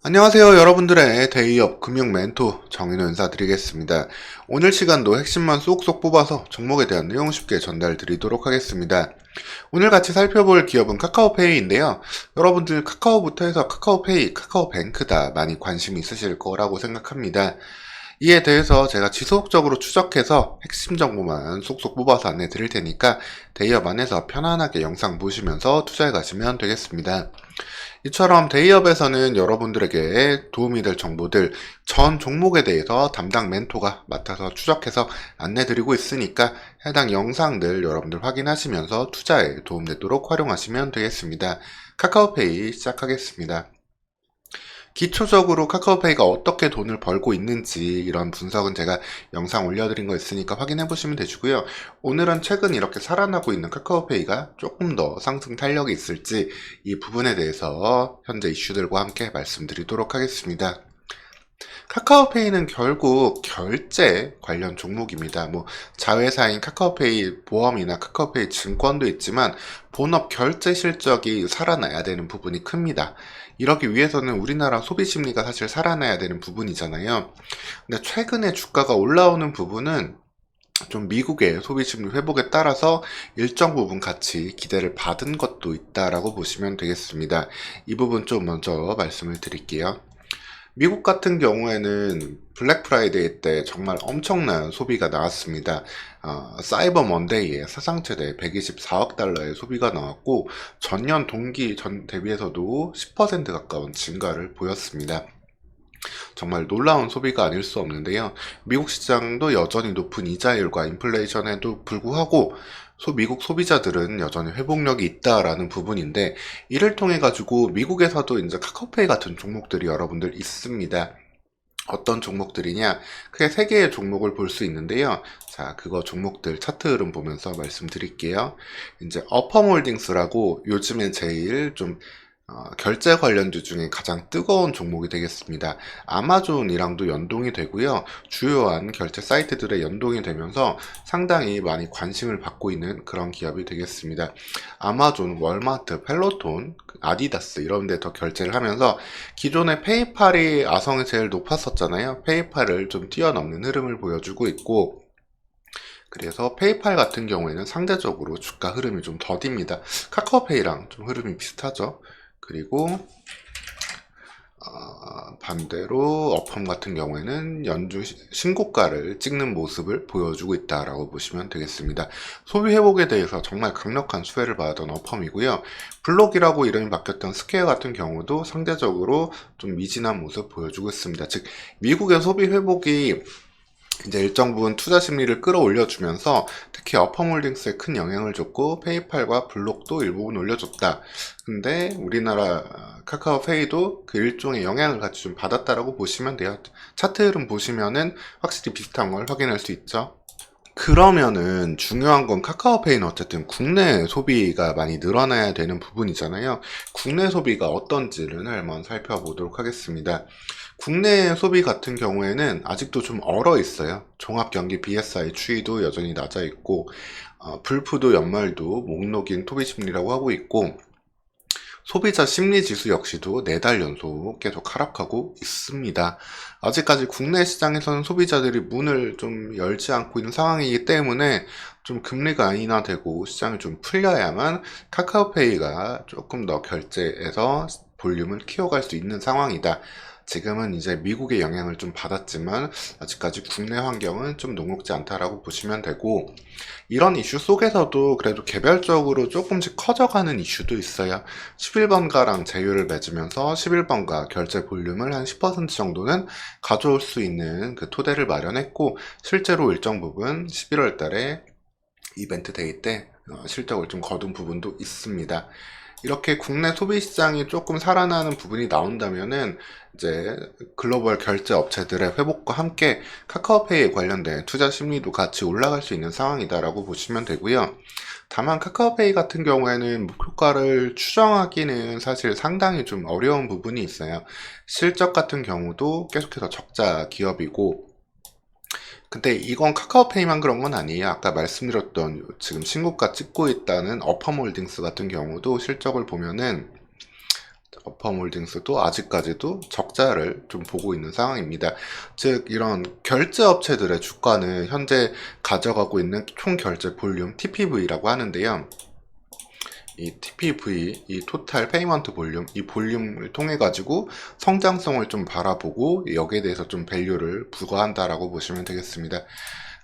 안녕하세요. 여러분들의 데이업 금융 멘토 정인호 인사드리겠습니다. 오늘 시간도 핵심만 쏙쏙 뽑아서 종목에 대한 내용 쉽게 전달 드리도록 하겠습니다. 오늘 같이 살펴볼 기업은 카카오페이인데요. 여러분들 카카오부터 해서 카카오페이, 카카오뱅크 다 많이 관심 있으실 거라고 생각합니다. 이에 대해서 제가 지속적으로 추적해서 핵심 정보만 쏙쏙 뽑아서 안내 드릴 테니까 데이업 안에서 편안하게 영상 보시면서 투자해 가시면 되겠습니다. 이처럼 데이업에서는 여러분들에게 도움이 될 정보들 전 종목에 대해서 담당 멘토가 맡아서 추적해서 안내드리고 있으니까 해당 영상들 여러분들 확인하시면서 투자에 도움되도록 활용하시면 되겠습니다. 카카오페이 시작하겠습니다. 기초적으로 카카오페이가 어떻게 돈을 벌고 있는지 이런 분석은 제가 영상 올려드린 거 있으니까 확인해 보시면 되시고요. 오늘은 최근 이렇게 살아나고 있는 카카오페이가 조금 더 상승 탄력이 있을지 이 부분에 대해서 현재 이슈들과 함께 말씀드리도록 하겠습니다. 카카오페이는 결국 결제 관련 종목입니다. 자회사인 카카오페이 보험이나 카카오페이 증권도 있지만 본업 결제 실적이 살아나야 되는 부분이 큽니다. 이러기 위해서는 우리나라 소비 심리가 사실 살아나야 되는 부분이잖아요. 근데 최근에 주가가 올라오는 부분은 좀 미국의 소비 심리 회복에 따라서 일정 부분 같이 기대를 받은 것도 있다라고 보시면 되겠습니다. 이 부분 좀 먼저 말씀을 드릴게요. 미국 같은 경우에는 블랙 프라이데이 때 정말 엄청난 소비가 나왔습니다. 사이버 먼데이에 사상 최대 124억 달러의 소비가 나왔고 전년 동기 전 대비해서도 10% 가까운 증가를 보였습니다. 정말 놀라운 소비가 아닐 수 없는데요. 미국 시장도 여전히 높은 이자율과 인플레이션에도 불구하고 미국 소비자들은 여전히 회복력이 있다라는 부분인데 이를 통해 가지고 미국에서도 이제 카카오페이 같은 종목들이 여러분들 있습니다. 어떤 종목들이냐? 크게 세 개의 종목을 볼 수 있는데요. 자, 그거 종목들 차트 흐름 보면서 말씀드릴게요. 이제 어퍼몰딩스라고 요즘에 제일 좀 결제 관련주 중에 가장 뜨거운 종목이 되겠습니다. 아마존이랑도 연동이 되고요. 주요한 결제 사이트들에 연동이 되면서 상당히 많이 관심을 받고 있는 그런 기업이 되겠습니다. 아마존, 월마트, 펠로톤, 아디다스 이런 데 더 결제를 하면서 기존의 페이팔이 아성이 제일 높았었잖아요. 페이팔을 좀 뛰어넘는 흐름을 보여주고 있고 그래서 페이팔 같은 경우에는 상대적으로 주가 흐름이 좀 더딥니다. 카카오페이랑 좀 흐름이 비슷하죠. 그리고 반대로 어펌 같은 경우에는 연중 신고가를 찍는 모습을 보여주고 있다라고 보시면 되겠습니다. 소비 회복에 대해서 정말 강력한 수혜를 받았던 어펌이고요. 블록이라고 이름이 바뀌었던 스퀘어 같은 경우도 상대적으로 좀 미진한 모습 보여주고 있습니다. 즉 미국의 소비 회복이 이제 일정 부분 투자 심리를 끌어올려주면서 특히 어퍼몰딩스에 큰 영향을 줬고 페이팔과 블록도 일부분 올려줬다. 근데 우리나라 카카오페이도 그 일종의 영향을 같이 좀 받았다라고 보시면 돼요. 차트 흐름 보시면은 확실히 비슷한 걸 확인할 수 있죠. 그러면은 중요한 건 카카오페이는 어쨌든 국내 소비가 많이 늘어나야 되는 부분이잖아요. 국내 소비가 어떤지를 한번 살펴보도록 하겠습니다. 국내 소비 같은 경우에는 아직도 좀 얼어 있어요. 종합경기 BSI 추이도 여전히 낮아 있고 불푸도 연말도 목록인 토비심리라고 하고 있고 소비자 심리지수 역시도 4달 연속 계속 하락하고 있습니다. 아직까지 국내 시장에서는 소비자들이 문을 좀 열지 않고 있는 상황이기 때문에 좀 금리가 인하되고 시장이 좀 풀려야만 카카오페이가 조금 더 결제에서 볼륨을 키워갈 수 있는 상황이다. 지금은 이제 미국의 영향을 좀 받았지만 아직까지 국내 환경은 좀 녹록지 않다라고 보시면 되고 이런 이슈 속에서도 그래도 개별적으로 조금씩 커져가는 이슈도 있어요. 11번가랑 제휴를 맺으면서 11번가 결제 볼륨을 한 10% 정도는 가져올 수 있는 그 토대를 마련했고 실제로 일정 부분 11월 달에 이벤트 데이 때 실적을 좀 거둔 부분도 있습니다. 이렇게 국내 소비 시장이 조금 살아나는 부분이 나온다면은 이제 글로벌 결제 업체들의 회복과 함께 카카오페이에 관련된 투자 심리도 같이 올라갈 수 있는 상황이다라고 보시면 되고요. 다만 카카오페이 같은 경우에는 목표가를 추정하기는 사실 상당히 좀 어려운 부분이 있어요. 실적 같은 경우도 계속해서 적자 기업이고 근데 이건 카카오페이만 그런 건 아니에요. 아까 말씀드렸던 지금 신고가 찍고 있다는 어퍼몰딩스 같은 경우도 실적을 보면은 어퍼몰딩스도 아직까지도 적자를 좀 보고 있는 상황입니다. 즉 이런 결제 업체들의 주가는 현재 가져가고 있는 총 결제 볼륨 TPV라고 하는데요. 이 TPV, 이 토탈 페이먼트 볼륨, 이 볼륨을 통해 가지고 성장성을 좀 바라보고 여기에 대해서 좀 밸류를 부과한다라고 보시면 되겠습니다.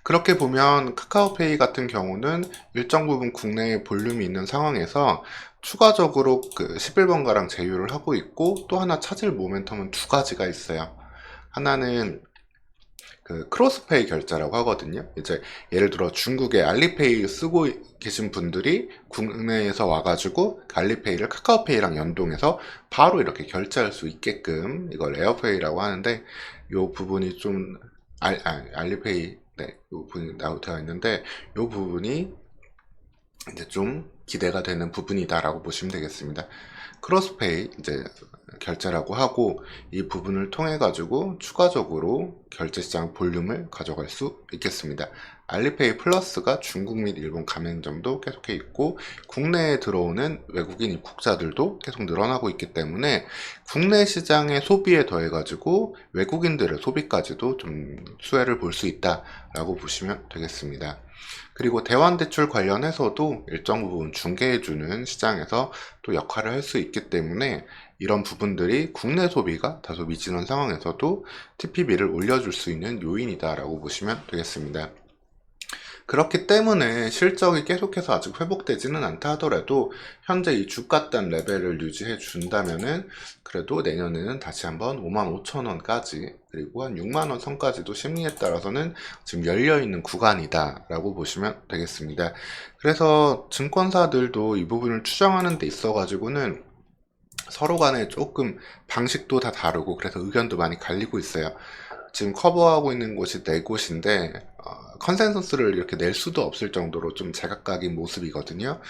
그렇게 보면 카카오페이 같은 경우는 일정 부분 국내에 볼륨이 있는 상황에서 추가적으로 그 11번가랑 제휴를 하고 있고, 또 하나 찾을 모멘텀은 두 가지가 있어요. 하나는 그 크로스페이 결제라고 하거든요. 이제 예를 들어 중국의 알리페이 쓰고 계신 분들이 국내에서 와가지고 알리페이를 카카오페이랑 연동해서 바로 이렇게 결제할 수 있게끔, 이걸 에어페이라고 하는데, 이 부분이 좀 알리페이, 네, 이 부분이 되어 있는데, 이 부분이 이제 좀 기대가 되는 부분이다라고 보시면 되겠습니다. 크로스페이 이제 결제라고 하고, 이 부분을 통해 가지고 추가적으로 결제 시장 볼륨을 가져갈 수 있겠습니다. 알리페이 플러스가 중국 및 일본 가맹점도 계속해 있고, 국내에 들어오는 외국인 입국자들도 계속 늘어나고 있기 때문에 국내 시장의 소비에 더해 가지고 외국인들의 소비까지도 좀 수혜를 볼 수 있다라고 보시면 되겠습니다. 그리고 대환대출 관련해서도 일정 부분 중개해주는 시장에서 또 역할을 할 수 있기 때문에 이런 부분들이 국내 소비가 다소 미진한 상황에서도 TPV를 올려줄 수 있는 요인이다라고 보시면 되겠습니다. 그렇기 때문에 실적이 계속해서 아직 회복되지는 않다 하더라도 현재 이 주가단 레벨을 유지해 준다면은 그래도 내년에는 다시 한번 55,000원까지, 그리고 한 6만원 선까지도 심리에 따라서는 지금 열려있는 구간이다 라고 보시면 되겠습니다. 그래서 증권사들도 이 부분을 추정하는 데 있어 가지고는 서로 간에 조금 방식도 다 다르고, 그래서 의견도 많이 갈리고 있어요. 지금 커버하고 있는 곳이 네 곳인데 컨센서스를 이렇게 낼 수도 없을 정도로 좀 제각각인 모습이거든요.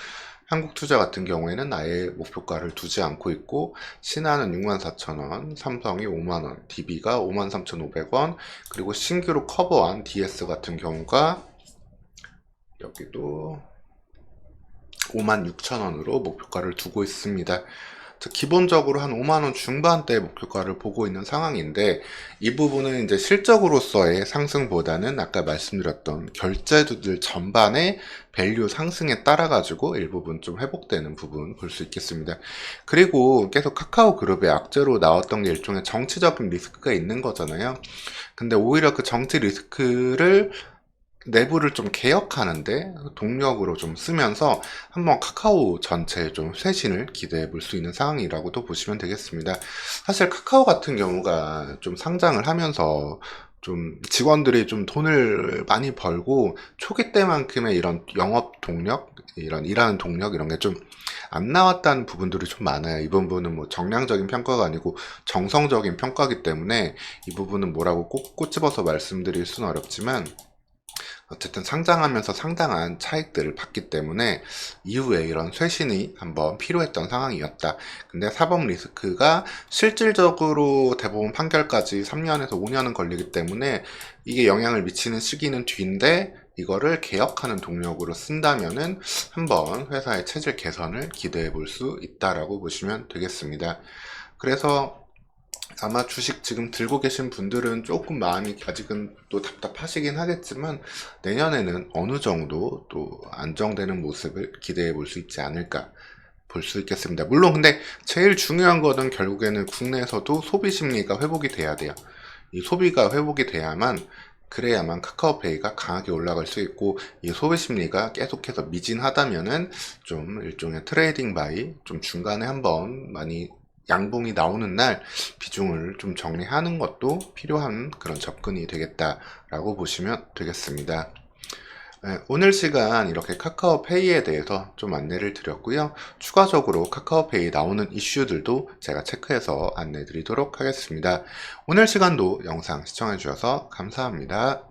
한국투자 같은 경우에는 아예 목표가를 두지 않고 있고, 신한은 64,000원, 삼성이 5만원, DB가 53,500원, 그리고 신규로 커버한 DS 같은 경우가 여기도 56,000원으로 목표가를 두고 있습니다. 기본적으로 한 5만원 중반대 목표가를 보고 있는 상황인데, 이 부분은 이제 실적으로서의 상승보다는 아까 말씀드렸던 결제주들 전반의 밸류 상승에 따라 가지고 일부분 좀 회복되는 부분 볼 수 있겠습니다. 그리고 계속 카카오 그룹의 악재로 나왔던 게 일종의 정치적인 리스크가 있는 거잖아요. 근데 오히려 그 정치 리스크를 내부를 좀 개혁하는데 동력으로 좀 쓰면서 한번 카카오 전체에 좀 쇄신을 기대해 볼 수 있는 상황이라고도 보시면 되겠습니다. 사실 카카오 같은 경우가 좀 상장을 하면서 좀 직원들이 좀 돈을 많이 벌고 초기 때만큼의 이런 영업 동력, 이런 일하는 동력, 이런 게 좀 안 나왔다는 부분들이 좀 많아요. 이 부분은 뭐 정량적인 평가가 아니고 정성적인 평가이기 때문에 이 부분은 뭐라고 꼭 꼬집어서 말씀드릴 수는 어렵지만, 어쨌든 상장하면서 상당한 차익들을 봤기 때문에 이후에 이런 쇄신이 한번 필요했던 상황이었다. 근데 사법 리스크가 실질적으로 대법원 판결까지 3년에서 5년은 걸리기 때문에 이게 영향을 미치는 시기는 뒤인데, 이거를 개혁하는 동력으로 쓴다면은 한번 회사의 체질 개선을 기대해 볼 수 있다라고 보시면 되겠습니다. 그래서 아마 주식 지금 들고 계신 분들은 조금 마음이 아직은 또 답답하시긴 하겠지만, 내년에는 어느 정도 또 안정되는 모습을 기대해 볼 수 있지 않을까 볼 수 있겠습니다. 물론 근데 제일 중요한 거는 결국에는 국내에서도 소비 심리가 회복이 돼야 돼요. 이 소비가 회복이 돼야만, 그래야만 카카오페이가 강하게 올라갈 수 있고, 이 소비 심리가 계속해서 미진하다면은 좀 일종의 트레이딩 바이, 좀 중간에 한번 많이 양봉이 나오는 날 비중을 좀 정리하는 것도 필요한 그런 접근이 되겠다라고 보시면 되겠습니다. 오늘 시간 이렇게 카카오페이에 대해서 좀 안내를 드렸고요. 추가적으로 카카오페이 나오는 이슈들도 제가 체크해서 안내 드리도록 하겠습니다. 오늘 시간도 영상 시청해 주셔서 감사합니다.